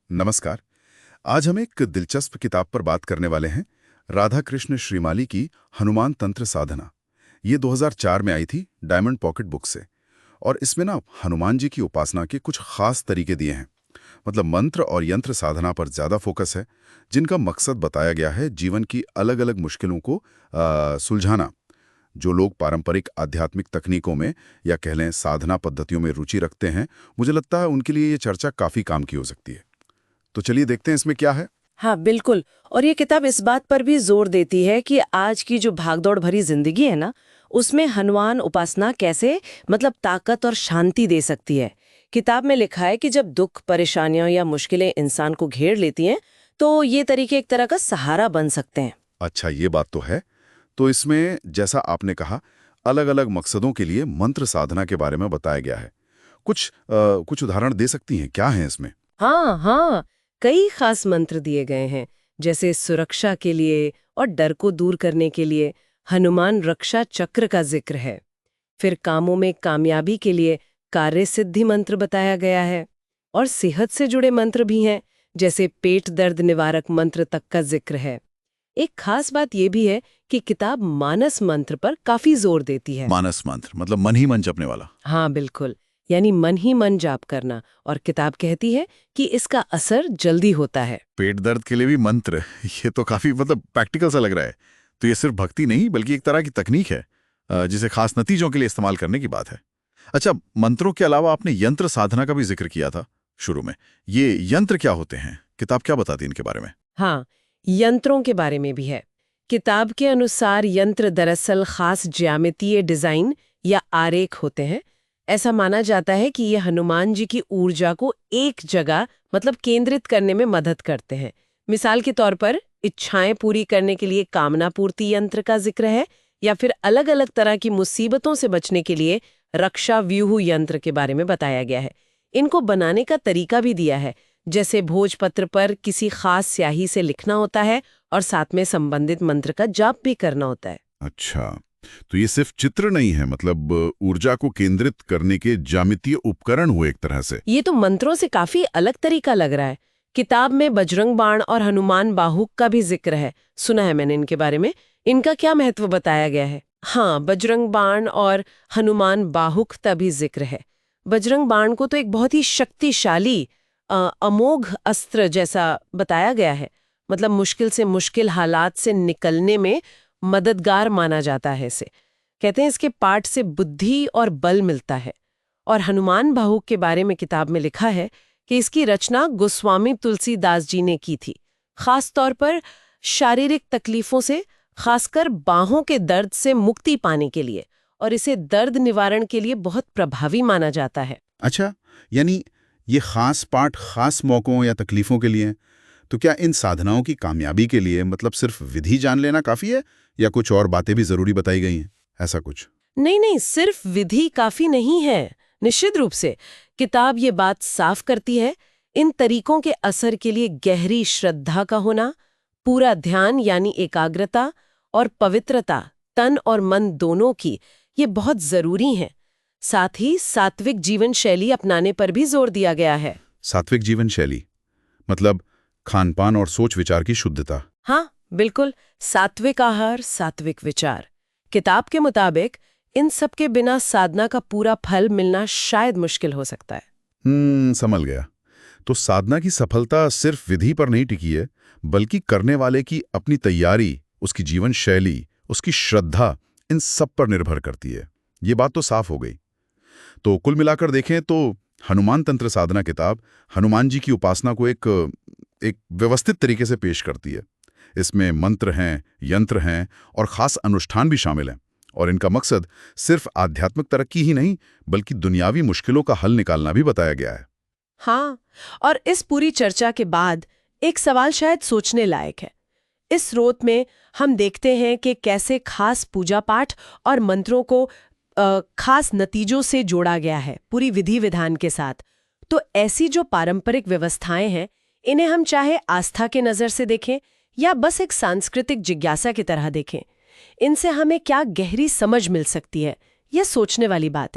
नमस्कार। आज हम एक दिलचस्प किताब पर बात करने वाले हैं, राधा कृष्ण श्रीमाली की हनुमान तंत्र साधना। ये 2004 में आई थी डायमंड पॉकेट बुक से। और इसमें ना हनुमान जी की उपासना के कुछ खास तरीके दिए हैं। मतलब मंत्र और यंत्र साधना पर ज़्यादा फोकस है, जिनका मकसद बताया गया है जीवन की अलग अलग मुश्किलों को सुलझाना। जो लोग पारंपरिक आध्यात्मिक तकनीकों में या कह लें साधना पद्धतियों में रुचि रखते हैं, मुझे लगता है उनके लिए ये चर्चा काफ़ी काम की हो सकती है। तो चलिए देखते हैं इसमें क्या है। हाँ बिल्कुल। और ये किताब इस बात पर भी जोर देती है कि आज की जो भागदौड़ भरी जिंदगी है ना, उसमें हनुमान उपासना कैसे ताकत और शांति दे सकती है। किताब में लिखा है कि जब दुख, परेशानियां या मुश्किलें इंसान को घेर लेती हैं, तो ये तरीके एक तरह का सहारा बन सकते हैं। अच्छा, ये बात तो है। तो इसमें जैसा आपने कहा, अलग अलग मकसदों के लिए मंत्र साधना के बारे में बताया गया है। कुछ उदाहरण दे सकती हैं, क्या है इसमें? हाँ हाँ, कई खास मंत्र दिए गए हैं। जैसे सुरक्षा के लिए और डर को दूर करने के लिए हनुमान रक्षा चक्र का जिक्र है। फिर कामों में कामयाबी के लिए कार्य सिद्धि मंत्र बताया गया है। और सेहत से जुड़े मंत्र भी हैं, जैसे पेट दर्द निवारक मंत्र तक का जिक्र है। एक खास बात यह भी है कि किताब मानस मंत्र पर काफी जोर देती है। मानस मंत्र मतलब मन ही मन जपने वाला। हाँ बिल्कुल, यानी मन ही मन जाप करना। और किताब कहती है कि इसका असर जल्दी होता है। पेट दर्द के लिए भी मंत्र, ये तो काफी प्रैक्टिकल सा लग रहा है। तो ये सिर्फ भक्ति नहीं बल्कि एक तरह की तकनीक है, जिसे खास नतीजों के लिए इस्तेमाल करने की बात है। अच्छा, मंत्रों के अलावा आपने यंत्र साधना का भी जिक्र किया था शुरू में। ये यंत्र क्या होते हैं, किताब क्या बताती है इनके बारे में? हाँ, यंत्रों के बारे में भी है। किताब के अनुसार यंत्र दरअसल खास ज्यामितीय डिजाइन या आरेख होते हैं। ऐसा माना जाता है कि ये हनुमान जी की ऊर्जा को एक जगह केंद्रित करने में मदद करते हैं। मिसाल के तौर पर इच्छाएं पूरी करने के लिए कामना पूर्ति यंत्र का जिक्र है, या फिर अलग अलग तरह की मुसीबतों से बचने के लिए रक्षा व्यूह यंत्र के बारे में बताया गया है। इनको बनाने का तरीका भी दिया है, जैसे भोजपत्र पर किसी खास स्याही से लिखना होता है और साथ में संबंधित मंत्र का जाप भी करना होता है। अच्छा, तो ये सिर्फ चित्र नहीं है, मतलब ऊर्जा को केंद्रित करने के ज्यामितीय उपकरण हुए एक तरह से। ये तो मंत्रों से काफी अलग तरीका लग रहा है। किताब में बजरंग बाण और हनुमान बाहुक का भी जिक्र है। सुना है मैंने इनके बारे में। इनका क्या महत्व बताया गया है? हाँ, बजरंग बाण और हनुमान बाहुक का भी जिक्र है। बजरंग बाण को तो एक बहुत ही शक्तिशाली अमोघ अस्त्र जैसा बताया गया है। मुश्किल से मुश्किल हालात से निकलने में मददगार माना जाता है इसे। कहते हैं इसके पाठ से बुद्धि और बल मिलता है। और हनुमान बाहुक के बारे में किताब में लिखा है कि इसकी रचना गोस्वामी तुलसीदास जी ने की थी, खास तौर पर शारीरिक तकलीफों से, खासकर बाहों के दर्द से मुक्ति पाने के लिए। और इसे दर्द निवारण के लिए बहुत प्रभावी माना जाता है। अच्छा, यानी ये खास पाठ खास मौकों या तकलीफों के लिए हैं। तो क्या इन साधनाओं की कामयाबी के लिए सिर्फ विधि जान लेना काफी है, या कुछ और बातें भी जरूरी बताई गई हैं, ऐसा कुछ? नहीं नहीं, सिर्फ विधि काफी नहीं है। निश्चित रूप से किताब ये बात साफ करती है, इन तरीकों के असर के लिए गहरी श्रद्धा का होना, पूरा ध्यान यानी एकाग्रता, और पवित्रता तन और मन दोनों की, ये बहुत जरूरी है। साथ ही सात्विक जीवन शैली अपनाने पर भी जोर दिया गया है। सात्विक जीवन शैली मतलब खानपान और सोच विचार की शुद्धता। हाँ बिल्कुल, सात्विक आहार, सात्विक विचार। किताब के मुताबिक इन सब के बिना साधना का पूरा फल मिलना शायद मुश्किल हो सकता है। समझ गया। तो साधना की सफलता सिर्फ विधि पर नहीं टिकी है, बल्कि करने वाले की अपनी तैयारी, उसकी जीवन शैली, उसकी श्रद्धा, इन सब पर निर्भर करती है। ये बात तो साफ हो गई। तो कुल मिलाकर देखें तो हनुमान तंत्र साधना किताब हनुमान जी की उपासना को एक व्यवस्थित तरीके से पेश करती है। इसमें मंत्र हैं, यंत्र हैं और खास अनुष्ठान भी शामिल हैं। और इनका मकसद सिर्फ आध्यात्मिक तरक्की ही नहीं, बल्कि दुनियावी मुश्किलों का हल निकालना भी बताया गया है। हाँ, और इस पूरी चर्चा के बाद एक सवाल शायद सोचने लायक है। इस स्रोत में हम देखते हैं कि कैसे खास पूजा पाठ और मंत्रों को खास नतीजों से जोड़ा गया है, पूरी विधि विधान के साथ। तो ऐसी जो पारंपरिक व्यवस्थाएं हैं, इन्हें हम चाहे आस्था के नज़र से देखें या बस एक सांस्कृतिक जिज्ञासा की तरह देखें, इनसे हमें क्या गहरी समझ मिल सकती है, यह सोचने वाली बात है।